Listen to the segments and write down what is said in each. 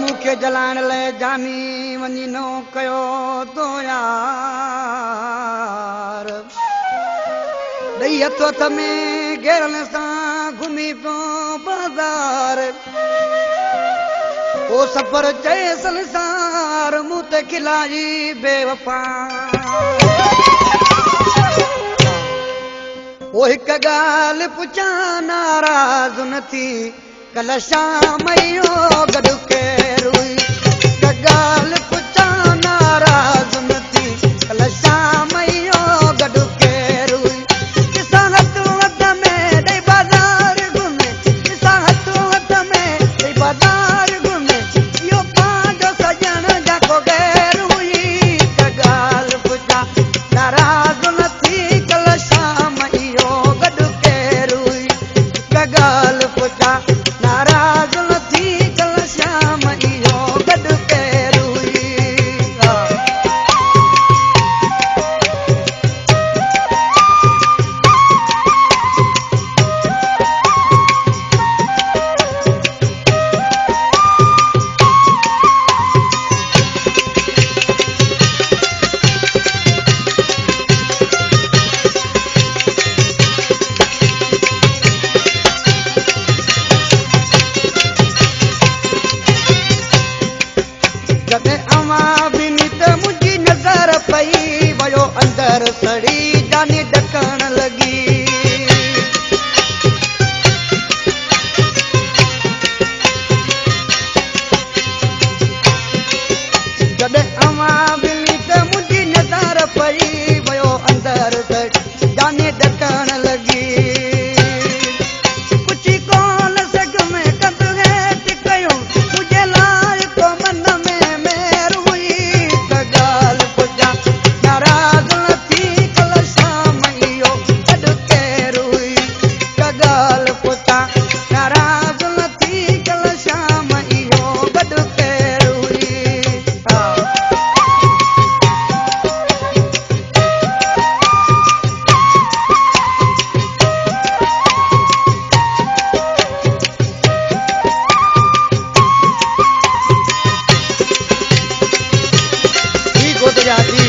मुखे जलाण ले जानी वञी नो कयो तो यार ॾई हथ हथ में घेरन सां घुमी पियो बाज़ार ओ सफ़र चए संसार मूं ते खिलाई बेवफा ओ हिक ॻाल्हि पुछां नाराज़ न थी कल शाम इहो गॾु केरु हुई हिक ॻाल्हि पुछां नाराज़ न थी कल शाम इहो गॾु केरु हुई किसां हथ हथ में ॾेई बाज़ार घुमे किसां हथ हथ में ॾेई बाज़ार घुमे इहो पंहिंजो सॼण जा को गैर हुई हिक ॻाल्हि पुछां नाराज़ न थी कल शाम इहो गॾु केरु हुई हिक ॻाल्हि पुछां नाराज़ न थी कल शाम इहो गॾु केरु हुई जॾहिं अवां बिनी त मुंहिंजी नज़र पई वियो अंदर सड़ी जानी ॾकण लॻी जॾहिं अवां बिनी त मुंहिंजी नज़र पई वियो अंदर सड़ी जानी ॾकण लॻी कुझु कोन सघ में कंद हेठि कयूं मुंहिंजे लाइ को मन में मेर हुई हिक ॻाल्हि पुछां नाराज़ न थी कल शाम इहो गॾु केरु हुई हिक ॻाल्हि पुछां नाराज़ न थी कल शाम इहो गॾु केरु हुई ठीक हो तो जाती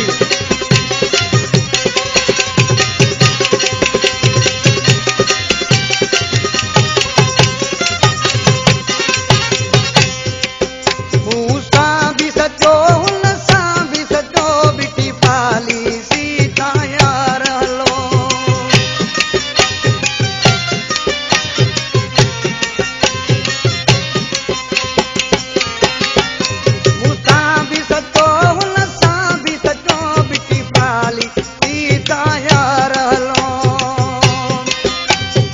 मूं सां बि सचो हुन सां बि सचो बिटी पाली सीता यार हलो मूं सां बि सचो हुन सां बि सचो बिटी पाली सीता यार हलो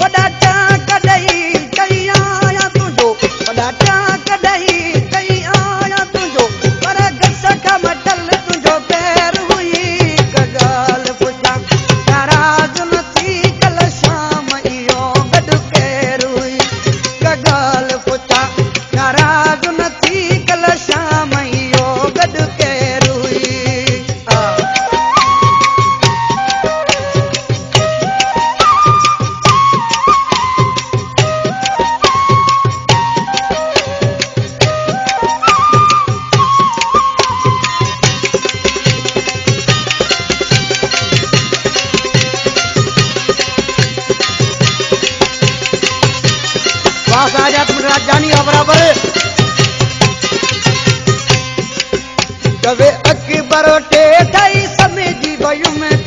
वॾा टाक ॾेई कई आया तुंहिंजो वॾा टाक ॾेई कई आया तुंहिंजो पर घस खां मटल तुंहिंजो पैर हुई हिक ॻाल्हि पुछां नाराज़ न थी कल शाम इहो गॾु केरु हुई हिक ॻाल्हि पुछां नाराज़ न थी कल शाम इहो गॾु केरु हुई पास आ जा तुम राजधानी बराबर कवे अकबर टे ठाई समिझी वयुम